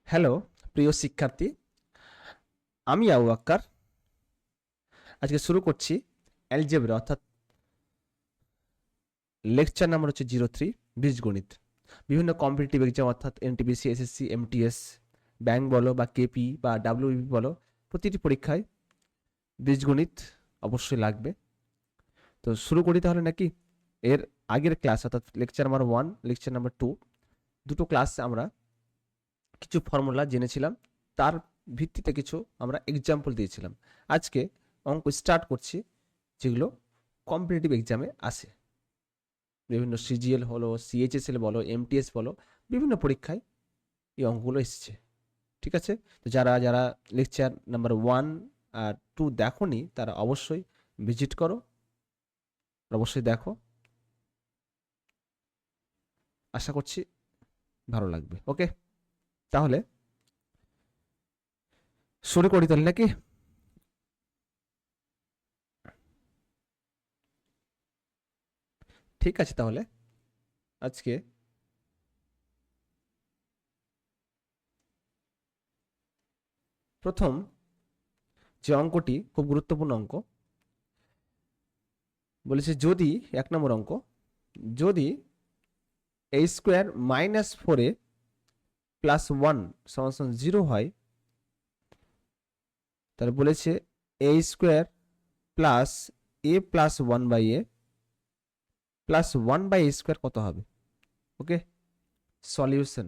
Hello প্রিয় শিক্ষার্থী, আমি আবু আক্কার। আজকে শুরু করছি অ্যালজেব্রা অর্থাৎ লেকচার নাম্বার হচ্ছে 03 বীজগণিত। বিভিন্ন কম্পিটিটিভ এক্সাম অর্থাৎ এনটিপিসি, এসএসসি, এমটিএস, ব্যাংক বলো বা কেপি বা ডাব্লিউবি বলো, প্রতিটি পরীক্ষায় বীজগণিত অবশ্যই লাগবে। তো শুরু করি তাহলে নাকি? এর আগের ক্লাস অর্থাৎ লেকচার নাম্বার 1, লেকচার নাম্বার 2, দুটো ক্লাস আমরা কিছু ফর্মুলা জেনেছিলাম, তার ভিত্তিতে কিছু আমরা এক্সাম্পল দিয়েছিলাম। আজকে অঙ্ক স্টার্ট করছি যেগুলো কম্পিটিটিভ এক্সামে আসে। বিভিন্ন সিজিএল হলো, সিএইচএসএল বলো, এমটিএস বলো, বিভিন্ন পরীক্ষায় এই অঙ্কগুলো এসেছে। ঠিক আছে? তো যারা যারা লেকচার নাম্বার 1 আর 2 দেখোনি তারা অবশ্যই ভিজিট করো, অবশ্যই দেখো। আশা করছি ভালো লাগবে। ওকে, তাহলে শুরু করি তাহলে নাকি? ঠিক আছে, তাহলে আজকে প্রথম যে অঙ্কটি খুব গুরুত্বপূর্ণ অঙ্ক বলেছে, যদি 1 নম্বর অঙ্ক, যদি এ স্কোয়ার মাইনাস 4a প্লাস 1 সমান 0 হয়, তাহলে বলেছে A square plus A plus 1/a plus 1/a square কত হবে? Okay, solution.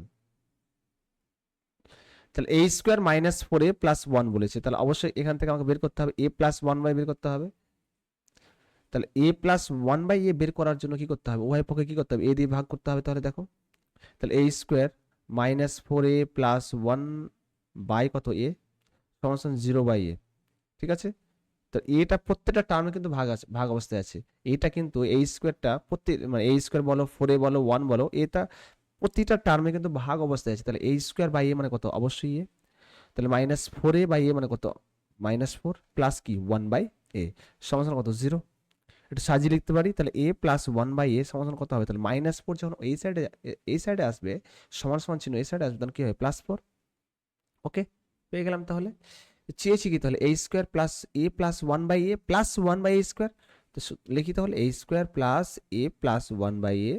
তাহলে A square minus 4a plus 1 বলেছে, তাহলে অবশ্যই এখান থেকে আমাকে বের করতে হবে এ প্লাস 1/a বের করতে হবে। তাহলে এ প্লাস 1/a বের করার জন্য কি করতে হবে? উভয় পক্ষে কি করতে হবে? এ দিয়ে ভাগ করতে হবে। তাহলে দেখো, তাহলে A square minus 4a plus 1 by কত এ সমান 0/a। ঠিক আছে? তো এটা প্রত্যেকটা টার্মে কিন্তু ভাগ আছে, ভাগ অবস্থায় আছে। এটা কিন্তু এই স্কোয়ারটা প্রত্যেক মানে এই স্কোয়ার বলো, 4a বলো, 1 বলো, এটা প্রতিটা টার্মে কিন্তু ভাগ অবস্থায় আছে। তাহলে এ স্কোয়ার বাই এ মানে কত? অবশ্যই এ। তাহলে মাইনাস 4a বাই এ মানে কত? -4 প্লাস কি 1/a সমান কত? 0। একটু সাজিয়ে লিখতে পারি, তাহলে a প্লাস 1/a সমান কত হবে? তাহলে -4 যখন এই সাইডে আসবে, সমান সমান চিহ্ন এই সাইডে আসবে, তখন কি হবে? +4। ওকে, পেয়ে গেলাম। তাহলে চেয়েছি কি? তাহলে A square plus A plus 1/a plus 1/a square. তো লিখি তাহলে A square plus A plus 1/a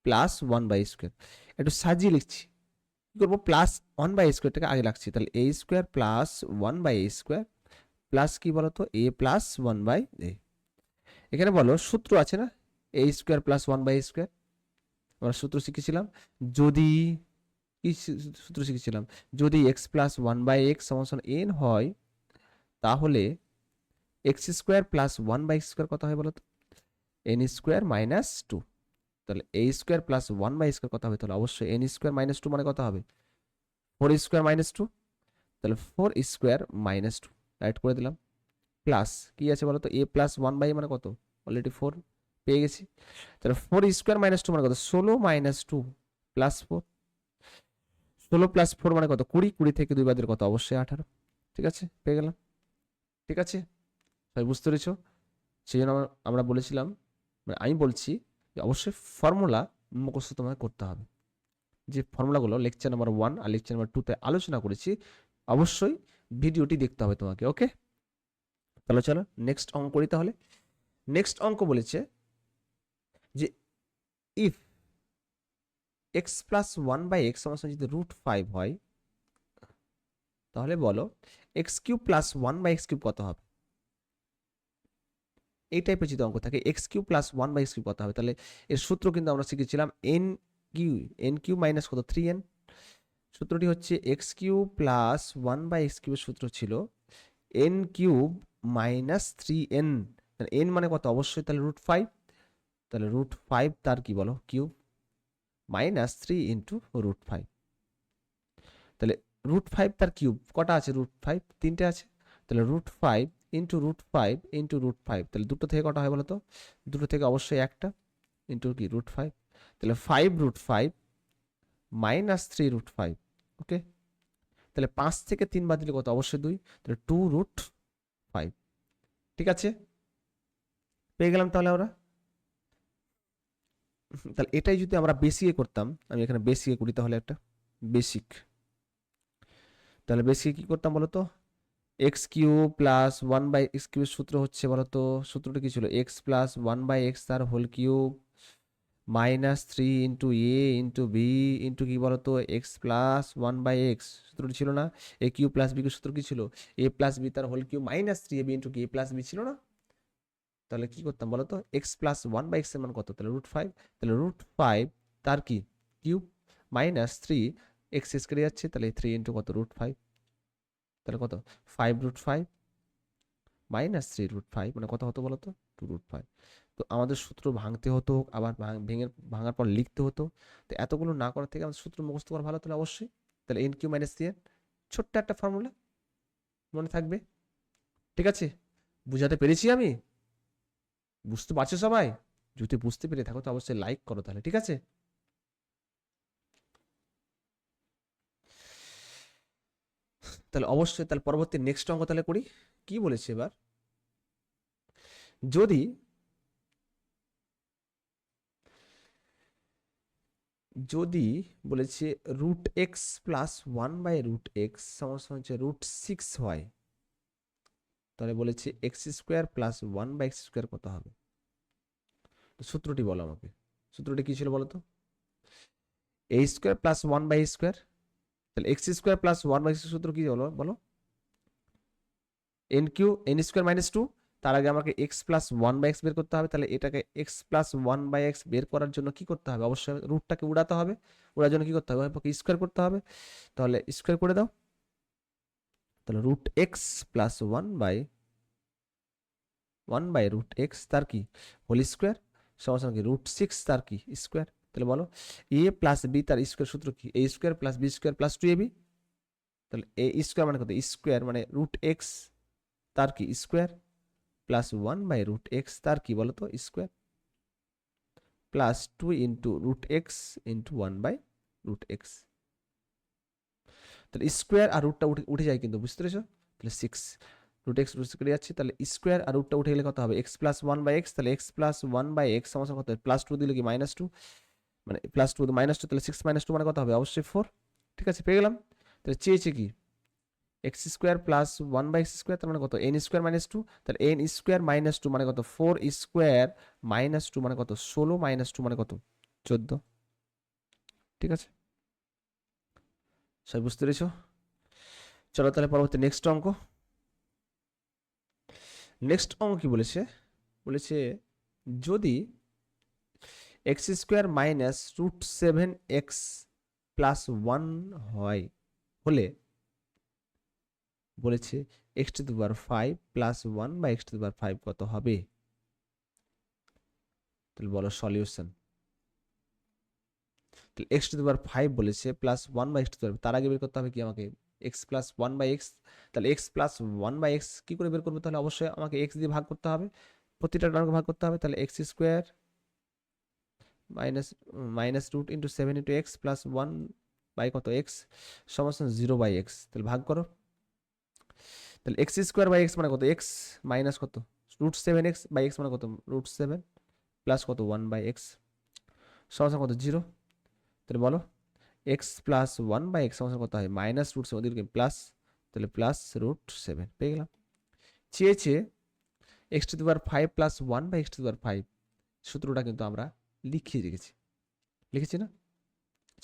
plus 1/a square. একটু সাজিয়ে লিখছি, কি করবো? প্লাস 1/a স্কোয়ারটাকে আগে রাখছি। তাহলে A square plus 1/a square plus কি বলতো? A plus 1/a। এখানে বলো সূত্র আছে না, এ স্কোয়ার প্লাস 1/a স্কোয়ার। আমরা সূত্র শিখেছিলাম, যদি কি সূত্র শিখেছিলাম? যদি এক্স প্লাস 1/x সমান n হয়, তাহলে x square plus 1/x square কত হয় বলতো? N square minus 2। তাহলে A square plus 1/a square কত হবে? তাহলে অবশ্যই এন স্কোয়ার মাইনাস 2 মানে কত হবে? 4 স্কোয়ার মাইনাস 2। তাহলে 4 স্কোয়ার মাইনাস 2 রাইট করে দিলাম। প্লাস কি আছে বলতো? এ প্লাস 1/a মানে কত? অলরেডি 4 পেয়ে গেছি। তাহলে 4 স্কোয়ার মাইনাস 2 মানে কত? 16 মাইনাস 2 প্লাস 4। 16 প্লাস 4 মানে কত? 20। 20 থেকে 2 বাদের কত? অবশ্যই 18। ঠিক আছে, পেয়ে গেলাম। ঠিক আছে, সবাই বুঝতে পেরেছো? সেই জন্য আমরা বলেছিলাম, মানে আমি বলছি যে অবশ্যই ফর্মুলা মুখস্থ তোমাকে করতে হবে। যে ফর্মুলাগুলো লেকচার নাম্বার 1 আর লেকচার নাম্বার 2 তে আলোচনা করেছি, অবশ্যই ভিডিওটি দেখতে হবে তোমাকে। ওকে, তাহলে চলো নেক্সট অঙ্ক করি। তাহলে নেক্সট অঙ্ক বলেছে যে ইফ এক্স প্লাস 1/x সমান যদি √5 হয়, তাহলে বলো x cube plus 1/x cube কত হবে? এই টাইপের যদি অঙ্ক থাকে, x cube plus 1/x cube কত হবে? তাহলে এর সূত্র কিন্তু আমরা শিখেছিলাম এন কিউ মাইনাস কত? 3n। সূত্রটি হচ্ছে এক্স কিউব প্লাস 1/x কিউবের সূত্র ছিল N cube minus 3n। N মানে কত? অবশ্যই তাহলে √5। তাহলে √5 তার কি বলো? Cube minus 3 into √5। তাহলে √5 তার কিউব কটা আছে? √5 তিনটে আছে। তাহলে √5 ইন্টু √5 ইন্টু √5, তাহলে দুটো থেকে কটা হয় বলো তো? দুটো থেকে অবশ্যই একটা, ইন্টু কি √5। তাহলে 5 √5 মাইনাস 3 √5। ওকে, তাহলে 5 থেকে 3 বাদ দিলে কত? অবশ্যই 2। তাহলে 2 √5। ঠিক আছে, পেয়ে গেলাম তাহলে আমরা। তাহলে এটাই যদি আমরা বেসিকে করতাম, আমি এখানে বেসিকে করি, তাহলে একটা বেসিক তাহলে বেশি কি করতাম বলো তো, X cube plus one by X কিউবের সূত্র হচ্ছে বলো তো, সূত্রটা কি ছিল, X plus one by X তার whole cube minus three into A into B into কি বলতো X plus one by X, সূত্রটি ছিল না, A cube plus B cube সূত্র কি ছিল, এ প্লাস বি তার whole cube minus three A B into কি এ প্লাস বি ছিল না। তাহলে কি করতাম বলো তো, x plus one by x এর মান কত, তাহলে রুট ফাইভ, তাহলে রুট ফাইভ তার কি কিউব মাইনাস থ্রি এক্স এস কেটে যাচ্ছে, তাহলে থ্রি ইন্টু কত রুট ফাইভ, তাহলে কত five root five minus three root five মানে কত হতো বলো তো, টু রুট ফাইভ। তো আমাদের সূত্র ভাঙতে হতো, আবার ভেঙে ভাঙার পর লিখতে হতো। তো এতগুলো না করার থেকে আমাদের সূত্র মুখস্থ করা ভালো, তাহলে অবশ্যই তাহলে n q minus c n, ছোট্ট একটা ফর্মুলা মনে থাকবে। ঠিক আছে, বুঝাতে পেরেছি আমি, বুঝতে পারছো সবাই? যদি বুঝতে পেরে থাকো তো অবশ্যই লাইক করো তাহলে, ঠিক আছে। তাহলে অবশ্যই তাহলে পরবর্তী নেক্সট অঙ্ক তাহলে করি। কি বলেছে এবার, যদি যদি বলেছে root x plus one by root x সমস্যা হচ্ছে রুট সিক্স হয়, তাহলে বলেছে x square plus one by x square কত হবে। তো সূত্রটি বলো আমাকে, সূত্রটি কি ছিল বলো তো, A square plus one by square, তাহলে x square plus one by সূত্র কি বলো বলো, N cube N square minus two, তার আগে আমাকে X plus one by X বের করতে হবে, তাহলে এটাকে X plus one by X বের করার জন্য কি করতে হবে, অবশ্যই রুটটাকে উড়াতে হবে, উড়ার জন্য কি করতে হবে, স্কোয়ার করতে হবে, তাহলে স্কোয়ার করে দাও, তাহলে root x plus one by root x তার কি হোল স্কোয়ার সমস্যা কি রুট সিক্স তার কি স্কোয়ার, তাহলে বলো এ প্লাস বি তার স্কোয়ার সূত্র কি, A square plus B square plus two A B, তাহলে এ স্কোয়ার মানে কত স্কোয়ার মানে রুট এক্স তার কি square plus one by root x তার কি বলতো square plus two into root x into one by root x, তাহলে স্কোয়ার আর রুটটা উঠে উঠে যায় কিন্তু, বুঝতে পেরেছো, তাহলে সিক্স রুট এক্স রুট কেটে যাচ্ছে, তাহলে স্কোয়ার আর রুটটা উঠে গেলে কত হবে X plus one by x, তাহলে X plus one by x সমস্যা কত প্লাস টু দিলে কি মাইনাস টু, মানে প্লাস টু মাইনাস টু, তাহলে সিক্স মাইনাস টু মানে কত হবে অবশ্যই ফোর। ঠিক আছে পেয়ে গেলাম, তাহলে চেয়েছে কি x square plus one by x square, তার মানে কত এন স্কোয়ার মাইনাস টু, তাহলে এন স্কোয়ার মাইনাস টু মানে কত ফোর স্কোয়ার মাইনাস টু মানে কত ষোলো মাইনাস টু মানে কত 14। ঠিক আছে সবাই বুঝতে পেরেছো, চলো তাহলে পরবর্তী নেক্সট অঙ্ক। নেক্সট অঙ্ক কি বলেছে, বলেছে যদি X square minus root seven X plus one হয় হলে বলেছে X to the power five plus one বা X to the power five কত হবে, তাহলে বলো সলিউশন। তাহলে x to the power five বলেছে plus one by x to the power, তার আগে বের করতে হবে কি আমাকে X plus one by x, তাহলে X plus one by X কী করে বের করবো, তাহলে অবশ্যই আমাকে এক্স দিয়ে ভাগ করতে হবে, প্রতিটা টার্মকে ভাগ করতে হবে, তাহলে x square minus minus root into seven into x plus one by কত এক্স সমস্ত জিরো বাই এক্স, তাহলে ভাগ করো, তাহলে এক্স স্কোয়ার বাই এক্স মানে কত এক্স মাইনাস কত root seven x by x মানে কত রুট সেভেন প্লাস কত ওয়ান বাই এক্স সমস্যা কত জিরো, তাহলে বলো x plus one by x সমস্যা কত হয় মাইনাস রুট সেভেন ওদিকে প্লাস, তাহলে প্লাস রুট সেভেন পেয়ে গেলাম। চেয়েছে x to the power five plus one by x to the power five, সূত্রটা কিন্তু আমরা লিখিয়ে রেখেছি, লিখেছি না,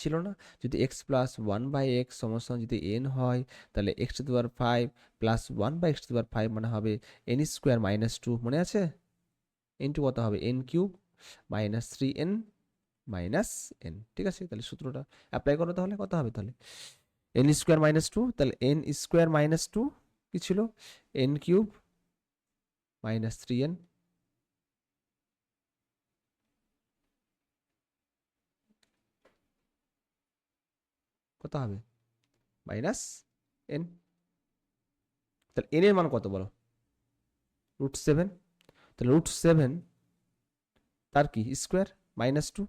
ছিল না, যদি x plus one by x সমস্যা যদি এন হয় তাহলে x to the power five plus one by x to the power five মানে হবে এন স্কোয়ার মাইনাস টু, মনে আছে ইন্টু কত হবে N cube minus three N minus N. ঠিক আছে তাহলে সূত্রটা অ্যাপ্লাই করো, তাহলে কত হবে তাহলে এন স্কোয়ার মাইনাস টু, তাহলে এন স্কোয়ার মাইনাস টু কি ছিল N cube minus three N, কত হবে মাইনাস এন, তাহলে এন এর মান কত বলো রুট সেভেন, তাহলে রুট সেভেন তার কি square minus two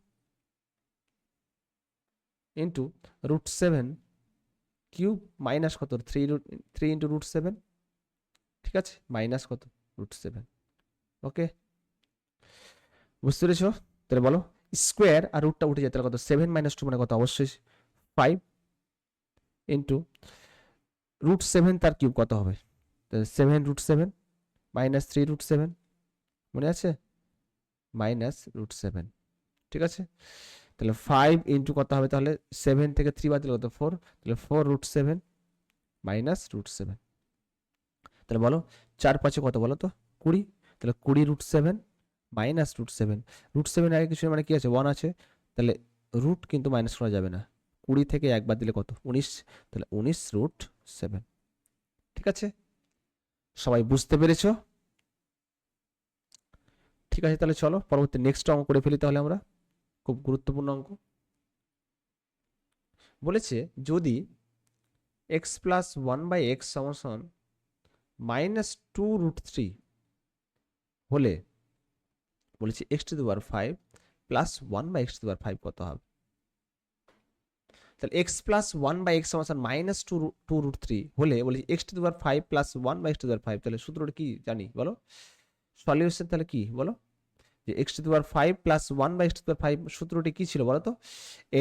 into root seven cube minus কত three three into root seven, ঠিক আছে মাইনাস কত রুট সেভেন। ওকে বুঝতে পেরেছ, তাহলে বলো স্কোয়ার আর রুটটা উঠে যায়, তাহলে কত সেভেন মাইনাস টু মানে কত অবশ্যই ফাইভ ইন্টু √7 তার কিউব কত হবে? 7√7 মাইনাস 3√7, মনে আছে? -√7, ঠিক আছে। তাহলে 5 ইন্টু কত হবে তাহলে? 7 থেকে 3 বাদ দিলে কত? 4, তাহলে 4√7 -√7। তাহলে বলো 4 5 কত বলো তো? 20। তাহলে 20√7 -√7। √7 আগে কিছু মানে কি আছে? 1 আছে, তাহলে রুট কিন্তু মাইনাস করা যাবে না। 20 থেকে 1 বাদ দিলে কত? 19, তাহলে 19√7। ঠিক আছে, সবাই বুঝতে পেরেছো? ঠিক আছে, তাহলে চলো পরবর্তী নেক্সট অঙ্ক করে ফেলি তাহলে আমরা। খুব গুরুত্বপূর্ণ অঙ্ক বলেছে, যদি x প্লাস 1/x সমান -2√3 হলে বলেছি x⁵ প্লাস 1/x⁵ কত হবে? তাহলে x প্লাস 1/x সমান -2√3 হলে বলেছি x⁵ প্লাস 1/x⁵, তাহলে সূত্রটা কি জানি বলো? সলিউশন তাহলে কি বলো? যে x⁵ প্লাস 1/x⁵ সূত্রটি কি ছিল বলো তো?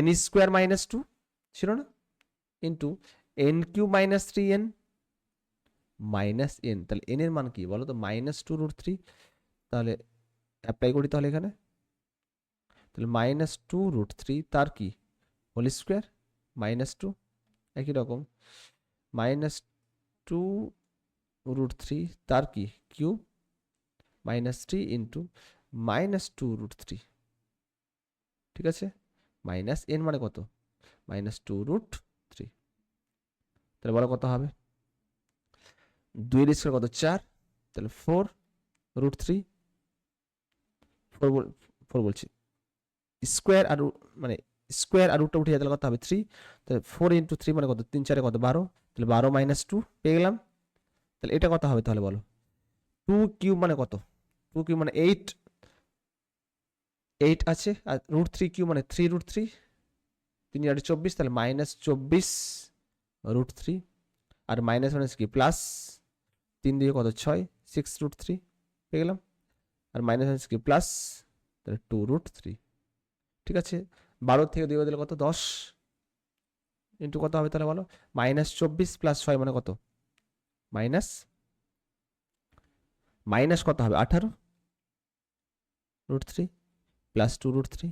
n² - 2 ছিল না, into n³ - 3n minus n। তাহলে n এর মান কি বলো তো? -2√3। তাহলে অ্যাপ্লাই করি তাহলে এখানে, তাহলে -2√3 তার কি হোল স্কোয়ার -2, একই রকম -2√3 তার কি কিউব -3 ইন্টু -2√3, ঠিক আছে। মাইনাস n মানে কত? -2√3। তাহলে বলো কত হবে? 2 এর স্কোয়ার কত? 4, তাহলে 4√3, 4 বলছি স্কোয়ার আর মানে স্কোয়ার আর রুটটা উঠে যায়, তাহলে কত হবে? 3। তাহলে 4 ইন্টু 3 মানে কত? 3 4 কত? 12, তাহলে 12 - 2 পেয়ে গেলাম। তাহলে এটা কত হবে তাহলে বলো? 2 কিউব মানে কত? 2 কিউব মানে 8, 8 আছে, আর √3 কিউব মানে 3√3, 3 আর 24, তাহলে -24√3, আর মাইনাস মাইনাস কি প্লাস, 3 দিয়ে কত? 6, 6√3 পেয়ে গেলাম, আর মাইনাস মাইনাস কি প্লাস, তাহলে 2√3। ঠিক আছে, 12 থেকে 2 দিলে কত? 10 ইন্টু কত হবে তাহলে বলো? -24 প্লাস 6 মানে কত? মাইনাস মাইনাস কত হবে? 18√3 প্লাস 2√3,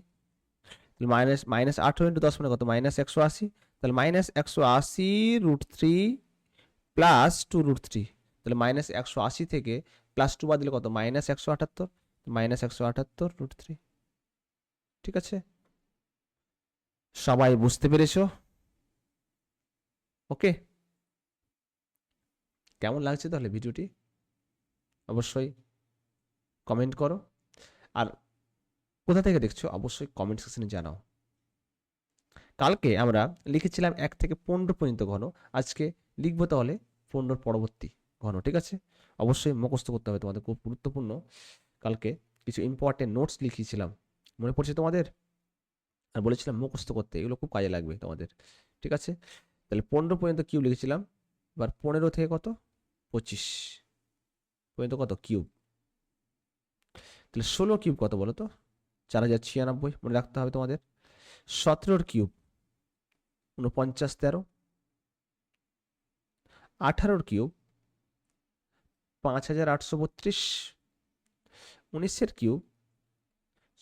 তাহলে -18 ইন্টু 10 মানে কত? -180, তাহলে -180√3 প্লাস 2√3, তাহলে -180 থেকে প্লাস 2 বাদ দিলে কত? -178, -178√3। ঠিক আছে, সবাই বুঝতে পেরেছো? ওকে, কেমন লাগছে তাহলে ভিডিওটি? অবশ্যই কমেন্ট করো, আর কোথা থেকে দেখছো অবশ্যই কমেন্ট সেকশনে জানাও। কালকে আমরা লিখেছিলাম 1 থেকে 15 পর্যন্ত ঘন, আজকে লিখবো তাহলে 15 পরবর্তী ঘন। ঠিক আছে, অবশ্যই মুখস্থ করতে হবে তোমাদের, খুব গুরুত্বপূর্ণ। কালকে কিছু ইম্পর্টেন্ট নোটস লিখিয়েছিলাম, মনে পড়ছে তোমাদের? আর বলেছিলাম মুখস্থ করতে, এগুলো খুব কাজে লাগবে তোমাদের। ঠিক আছে, তাহলে 15 পর্যন্ত কিউব লিখেছিলাম, এবার 15 থেকে কত? 25 পর্যন্ত কত কিউব? তাহলে 16 কিউব কত বলো তো? 4096, মনে রাখতে হবে তোমাদের। 17 কিউব 49 13, 18 কিউব 5832, 19 কিউব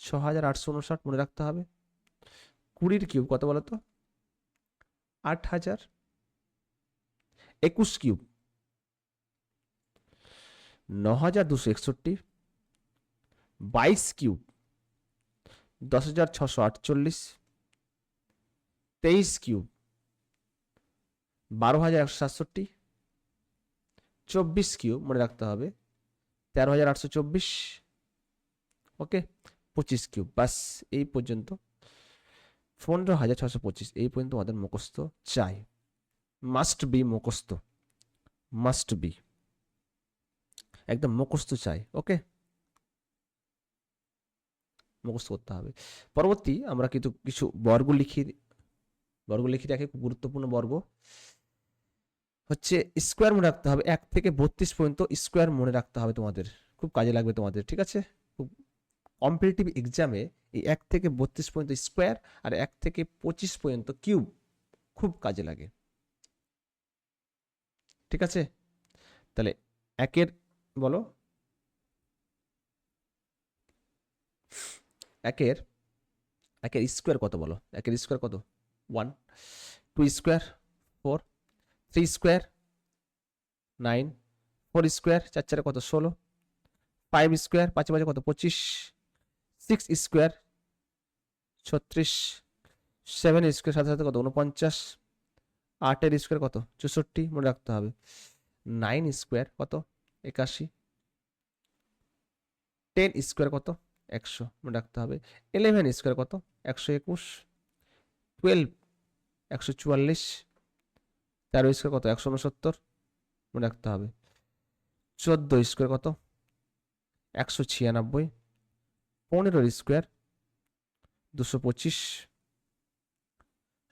6859, মনে রাখতে হবে। 20 কিউব কত বলো তো? 8000। 21 কিউব 9261, 22 কিউব 10648, 23 কিউব 12167, 24 কিউব মনে রাখতে হবে 13824, ওকে। 25 কিউব, বাস এই পর্যন্ত 15625, এই পর্যন্ত আমাদের মুখস্থ চাই, মাস্ট বি মুখস্থ, মাস্ট বি, একদম মুখস্থ চাই। ওকে, মুখস্থ করতে হবে। পরবর্তী আমরা কিন্তু কিছু বর্গ লিখি রাখি, খুব গুরুত্বপূর্ণ বর্গ হচ্ছে স্কোয়ার মনে রাখতে হবে। 1 থেকে 32 পর্যন্ত স্কোয়ার মনে রাখতে হবে তোমাদের, খুব কাজে লাগবে তোমাদের। ঠিক আছে, খুব কম্পিটিটিভ এক্সামে এই 1 থেকে 32 পর্যন্ত স্কোয়ার আর 1 থেকে 25 পর্যন্ত কিউব খুব কাজে লাগে। ঠিক আছে, তাহলে একের বলো একের একের স্কোয়ার কত বলো, একের স্কোয়ার কত 1, 2 স্কোয়ার 4, 3 স্কোয়ার 9, 4 স্কোয়ার 4 4 কত 16, 5 স্কোয়ার 5 5 কত 25, 6 স্কোয়ার 36, 7 স্কোয়ার সাথে সাথে কত 49, 8 এর স্কোয়ার কত 64 মনে রাখতে হবে, 9 স্কোয়ার কত 81, 10 স্কোয়ার কত 100 মনে রাখতে হবে, 11 স্কোয়ার কত 121, 12 144, 13 স্কোয়ার কত 169 মনে রাখতে হবে, 14 স্কোয়ার কত 196, 15 স্কোয়ার 225,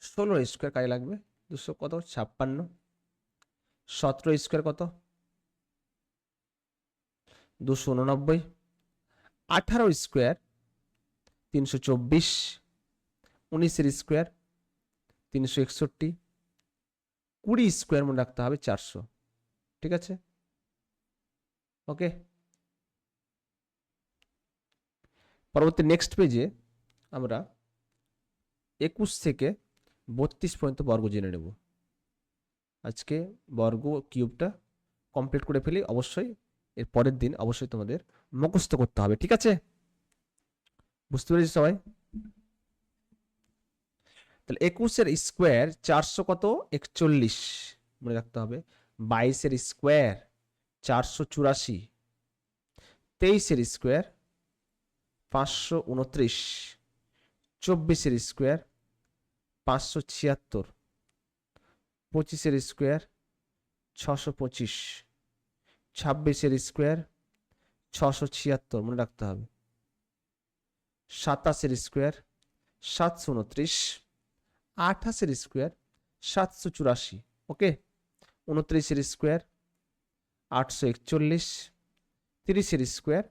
16 স্কোয়ার কাজে লাগবে 200 কত 56, 17 স্কোয়ার কত 289, 18 স্কোয়ার 324, 19 স্কোয়ার 361, 20 স্কোয়ার মনে রাখতে হবে 400, ঠিক আছে ওকে। পরবর্তী নেক্সট পেজে আমরা 21 থেকে 32 পর্যন্ত বর্গ জেনে নেব। আজকে বর্গ কিউবটা কমপ্লিট করে ফেলি, অবশ্যই এর পরের দিন অবশ্যই তোমাদের মুখস্থ করতে হবে, ঠিক আছে, বুঝতে পেরেছি সবাই? তাহলে 21 এর স্কোয়ার 400 কত 41 মনে রাখতে হবে, 22 এর স্কোয়ার 484, 23 এর স্কোয়ার 529, 24 এর স্কোয়ার 576, 25 এর স্কোয়ার 625, 26 এর স্কোয়ার 676 মনে রাখতে হবে, 27 এর স্কোয়ার 729, 28 এর স্কোয়ার 784, ওকে, 29 এর স্কোয়ার 841, 30 এর স্কোয়ার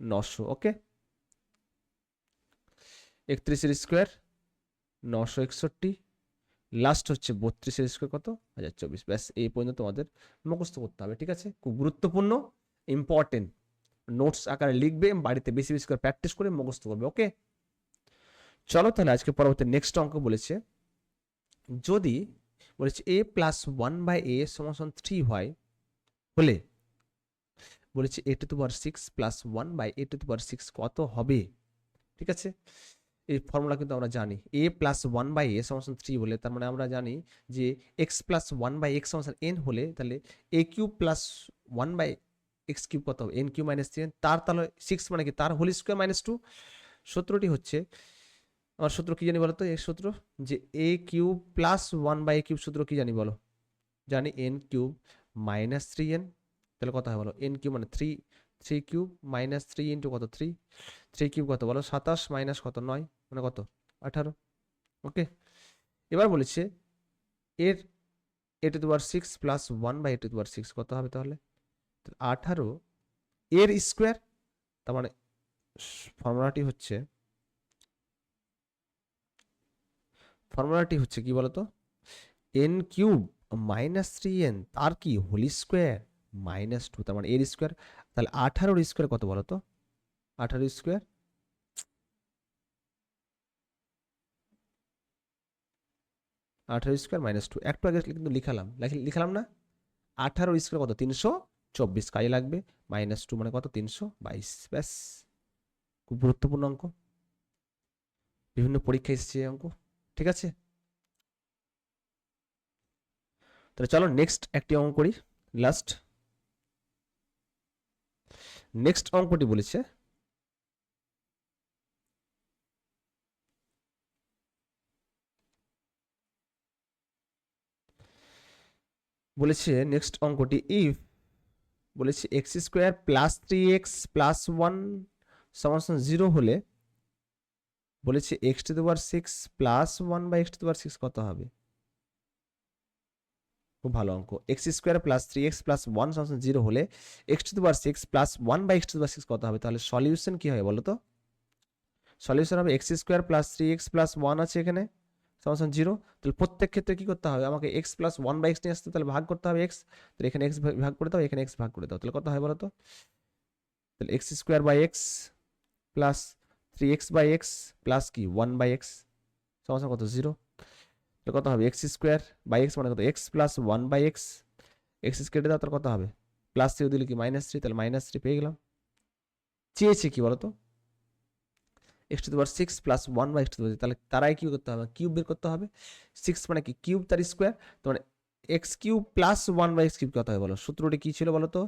900, ওকে, 31 এর স্কোয়ার 961, লাস্ট হচ্ছে 32 এর স্কোয়ার কত 1024। ব্যাস এই পর্যন্ত তোমাদের মুখস্থ করতে হবে, ঠিক আছে, খুব গুরুত্বপূর্ণ ইম্পর্টেন্ট, নোটস আকারে লিখবে, বাড়িতে বেশি বেশি করে প্র্যাকটিস করে মুখস্থ করবে, ওকে। চলো তাহলে আজকে পরবর্তী নেক্সট অঙ্ক বলেছে, যদি বলেছে a প্লাস 1/a সমান 3 হয় হলে বলেছে a⁴ প্লাস 1/a⁴ কত হবে, ঠিক আছে। এই ফর্মুলা কিন্তু আমরা জানি, a প্লাস 1/a সমান 3 বলে তার মানে আমরা জানি যে x প্লাস 1/x সমান n হলে তাহলে a³ প্লাস 1/x³ কত হবে n³ মাইনাস 3, তার তাহলে 6 মানে কি তার হোল স্কোয়ার মাইনাস 2। সূত্রটি হচ্ছে, আমার সূত্র কি জানি বলো তো, এর সূত্র যে a³ প্লাস 1/a³ সূত্র কি জানি বলো, জানি n³ মাইনাস 3n, তাহলে কত হয় বলো, n³ মানে 3³ মাইনাস 3 ইন্টু কত 3³ কত বলো 27 মাইনাস কত 9 মানে কত 18, ওকে। এবার বলেছে এর a⁴ প্লাস 1/a⁴ কত হবে তাহলে 18 এর স্কোয়ার, তার মানে ফর্মুলাটি হচ্ছে কি বলতো, n³ মাইনাস 3n তার কি হোল স্কোয়ার মাইনাস 2, তার মানে এর স্কোয়ার, তাহলে 18 স্কোয়ার কত বলতো, 18 স্কোয়ার 18 স্কোয়ার মাইনাস 2, একটু আগে কিন্তু লিখালাম না, 18 স্কোয়ার কত 324 কাজে লাগবে, মাইনাস 2 মানে কত 322, ব্যাস খুব গুরুত্বপূর্ণ অঙ্ক, বিভিন্ন পরীক্ষা এসেছে এই অঙ্ক, ঠিক আছে। তাহলে চলো নেক্সট একটি অঙ্ক করি, লাস্ট নেক্সট অঙ্কটি বলেছে নেক্সট অঙ্কটি ইফ বলেছে x² প্লাস 3x প্লাস 1 সমান 0 হলে বলেছে x⁴ প্লাস 1/x⁴ কত হবে, খুব ভালো অঙ্ক, x² প্লাস 3x প্লাস 1 সমান 0 হলে x⁴ প্লাস 1/x⁴ কত হবে, তাহলে সলিউশন কি হবে বলো তো, সলিউশন হবে x² প্লাস 3x প্লাস 1 আছে এখানে, সমান 0, তাহলে প্রত্যেক ক্ষেত্রে কি করতে হবে আমাকে x প্লাস 1/x নিয়ে আসতে, তাহলে ভাগ করতে হবে x, তাহলে এখানে x ভাগ করে দাও, এখানে x ভাগ করে দাও, তাহলে কত হয় বলো তো? তাহলে x square by x plus 3x by x plus কি 1/x সমান কত 0, তাহলে কত হবে x স্কোয়ার বাই x মানে কত x প্লাস 1/x, x কেটে দাও, তাহলে কত হবে প্লাস 3 দিলে কি -3, তাহলে -3 পেয়ে গেলাম। চেয়েছে কি বলতো x⁻6 প্লাস 1/x⁻, তাহলে তারাই কি করতে হবে কিউব বের করতে হবে, 6 মানে কি কিউব তার স্কোয়ার, তো মানে x cube plus 1/x cube কত হয় বলো, সূত্রটি কি ছিল বলো তো,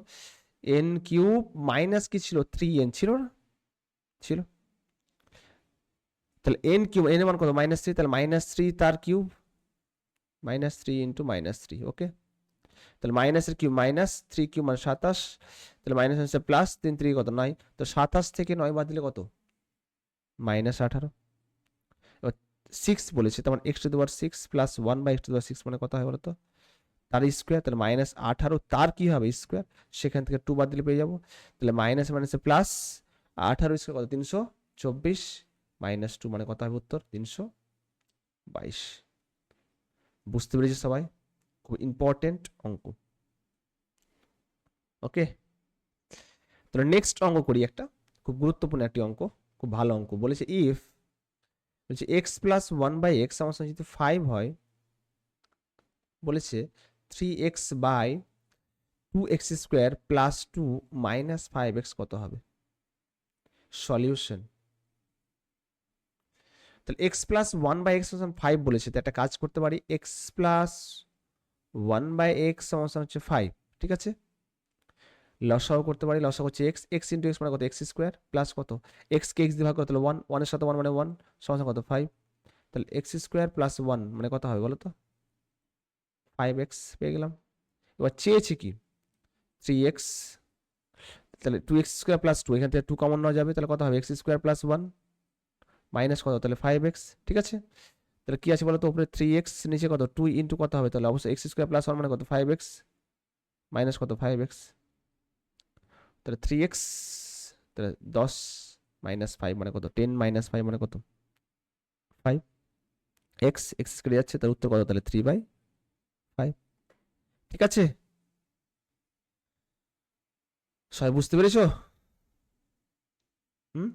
n কিউব মাইনাস কি ছিল 3n ছিল না, ছিল, তাহলে n কিউব n এর মান কত -3, তাহলে -3 তার কিউব, -3 ইন্টু -3, ওকে, তাহলে মাইনাস এর কিউব -3 কিউব মানে 27, তাহলে মাইনাস হচ্ছে প্লাস 3 3 কত 9, তো 27 থেকে 9 বাদ দিলে কত -18, এবার 6 বলেছে, তার মানে x⁻6 প্লাস 1/x⁻6 মানে কত হয় বলতো, তার স্কোয়ার, তাহলে -18 তার কি হবে স্কোয়ার, সেখান থেকে 2 বাদ দিলে পেয়ে যাবো, তাহলে মাইনাস মাইনাসে প্লাস, 18 স্কোয়ার কত 324, -2 মানে কত হবে উত্তর 322। বুঝতে পেরেছি সবাই, খুব ইম্পর্টেন্ট অঙ্ক, ওকে। তাহলে নেক্সট অঙ্ক করি একটা, খুব গুরুত্বপূর্ণ একটি অঙ্ক, খুব ভালো অঙ্ক, বলেছে ইফ, বলছে এক্স প্লাস 1/x আমার সঙ্গে যদি 5 হয়, বলেছে 3x by 2x² plus 2 minus 5x কত হবে, সলিউশন। তাহলে x প্লাস 1/x 5 বলেছে, তো একটা কাজ করতে পারি, x প্লাস 1/x হচ্ছে 5, ঠিক আছে, লসাও করতে পারি, লসাও হচ্ছে x, x ইন্টু x মানে কত x² প্লাস কত x কে x দিয়ে ভাগ করতে হলে 1, 1 এর সাথে 1 মানে 1 সমান কত 5, তাহলে x² প্লাস 1 মানে কত হবে বলো তো 5x পেয়ে গেলাম। এবার চেয়েছে কি 3x, তাহলে 2x² প্লাস 2, এখান থেকে 2 কমন নেওয়া যাবে, তাহলে কত হবে x² প্লাস 1 মাইনাস কত, তাহলে 5x, ঠিক আছে, তাহলে কি আছে বলো তো উপরে 3x নিচে কত 2 ইন্টু কত হবে, তাহলে অবশ্যই x² প্লাস 1 মানে কত 5x মাইনাস কত 5x, তাহলে 3x, তাহলে 10 মাইনাস 5 মানে কত 10 মাইনাস 5 মানে কত 5, x কেটে যাচ্ছে, তার উত্তর কত, তাহলে 3/5, ঠিক আছে, সবাই বুঝতে পেরেছো? হুম,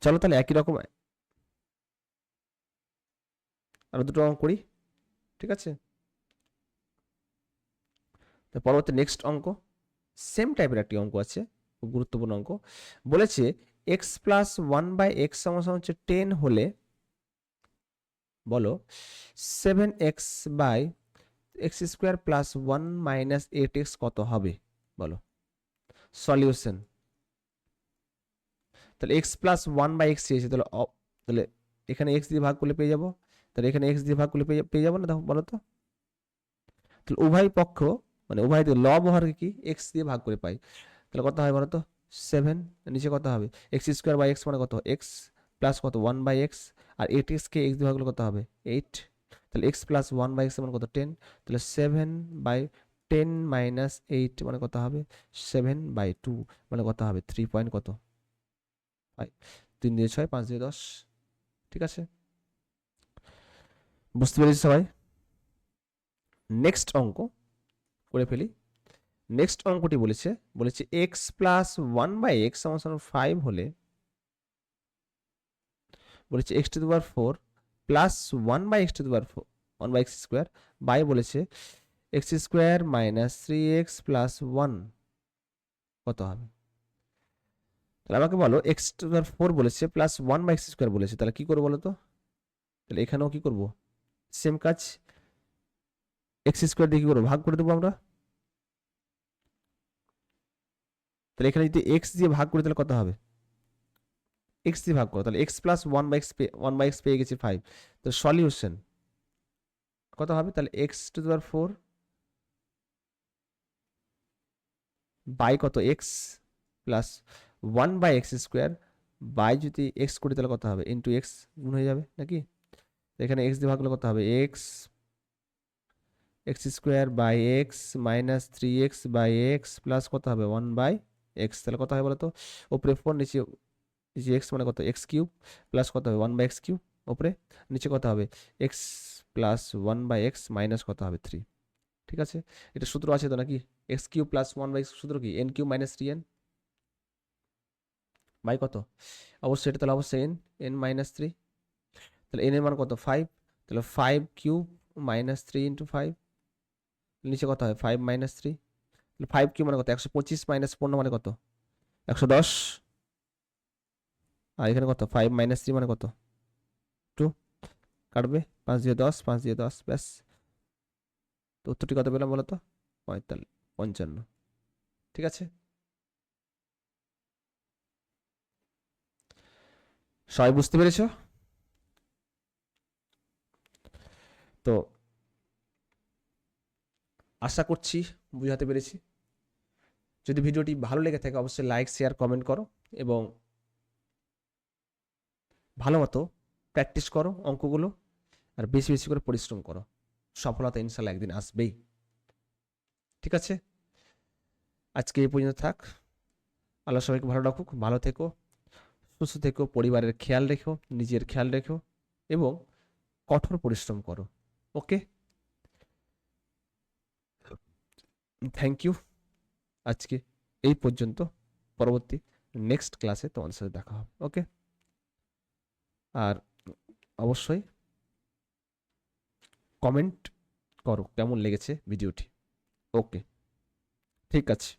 চলো তাহলে একই রকম আরো দুটো অঙ্ক করি, ঠিক আছে, তো পরবর্তী নেক্সট অঙ্ক সেম টাইপের একটি অঙ্ক আছে, খুব গুরুত্বপূর্ণ অঙ্ক, বলেছে এক্স প্লাস 1/x সমান হচ্ছে 10 হলে বলো 7x by x² plus 1 minus 8x কত হবে বলো, সলিউশন। তাহলে x প্লাস 1/x চেয়েছে, তাহলে তাহলে এখানে x দিয়ে ভাগ করলে পেয়ে যাবো, তাহলে এখানে x দিয়ে ভাগ করলে পেয়ে যাবো না, দেখো বলো তো, তাহলে উভয় পক্ষ মানে উভয় দিকে লব হরকে কি x দিয়ে ভাগ করে পাই, তাহলে কত হয় বলো তো 7, নিচে কত হবে x² বাই x মানে কত x প্লাস কত 1/x, আর 8x কে x দিয়ে ভাগ করলে কত হবে 8, তাহলে x প্লাস 1/x মানে কত 10, তাহলে 7/10 মাইনাস 8 মানে কত হবে 7/2 মানে কত হবে 3 পয়েন্ট কত 5, 3 দিয়ে 6 5 দিয়ে 10, ঠিক আছে, বুঝতে পেরেছি সবাই। নেক্সট অঙ্ক করে ফেলি, নেক্সট অঙ্কটি বলেছে এক্স প্লাস 1/x সমান 5 হলে বলেছে x⁴ plus 1/x⁴ 1/x² by বলেছে x² মাইনাস 3x প্লাস 1 কত হবে, তাহলে আমাকে বলো x⁴ বলেছে প্লাস 1/x² বলেছে, তাহলে কি করবো বলো তো, তাহলে এখানেও কি করব সেম কাজ, x² দিয়ে কি করবো ভাগ করে দেবো আমরা, তাহলে এখানে যদি x দিয়ে ভাগ করি তাহলে কত হবে x দিয়ে ভাগ করো, তাহলে x প্লাস 1/x পেয়ে গেছি 5, তো সলিউশন কত হবে, তাহলে x⁴ বাই কত x প্লাস 1/x² বাই যদি x করি তাহলে কত হবে ইন্টু x গুণ হয়ে যাবে নাকি, এখানে x দিয়ে ভাগ করলে কত হবে x² by x minus 3x by x plus কত হবে 1/x, তাহলে কত হবে বলো তো উপরে 4 নিচে এই যে এক্স মানে কত, এক্স কিউব প্লাস কত হবে 1/x কিউব ওপরে, নিচে কত হবে এক্স প্লাস 1/x মাইনাস কত হবে 3। ঠিক আছে, এটা সূত্র আছে তো নাকি, এক্স কিউব প্লাস 1/x সূত্র কি N cube minus 3n by কত, অবশ্যই এটা তাহলে অবশ্যই n-3, তাহলে n এর মান কত 5, তাহলে 5 কিউব মাইনাস 3 × 5, নিচে কত হয় 5-3, তাহলে 5 কিউব মানে কত 125 মাইনাস 15 মানে কত 110, আর এখানে কত 5-3 মানে কত 2, কাটবে 5 দিয়ে 10, 5 দিয়ে 10, ব্যাস। তো উত্তরটি কত পেলাম বলো তো, 55। ঠিক আছে, সবাই বুঝতে পেরেছো? তো আশা করছি বুঝাতে পেরেছি। যদি ভিডিওটি ভালো লেগে থাকে অবশ্যই লাইক শেয়ার কমেন্ট করো, এবং ভালো মতো প্র্যাকটিস করো অঙ্কগুলো, আর বেশি বেশি করে পরিশ্রম করো, সফলতা ইনশাল্লাহ একদিন আসবেই। ঠিক আছে, আজকে এই পর্যন্ত থাক। আল্লাহ সবাইকে ভালো রাখুক, ভালো থেকো, সুস্থ থেকো, পরিবারের খেয়াল রেখো, নিজের খেয়াল রেখো, এবং কঠোর পরিশ্রম করো। ওকে, থ্যাংক ইউ। আজকে এই পর্যন্ত, পরবর্তী নেক্সট ক্লাসে তোমাদের সাথে দেখা হবে। ওকে, আর অবশ্যই কমেন্ট করো কেমন লেগেছে ভিডিওটি। ওকে, ঠিক আছে।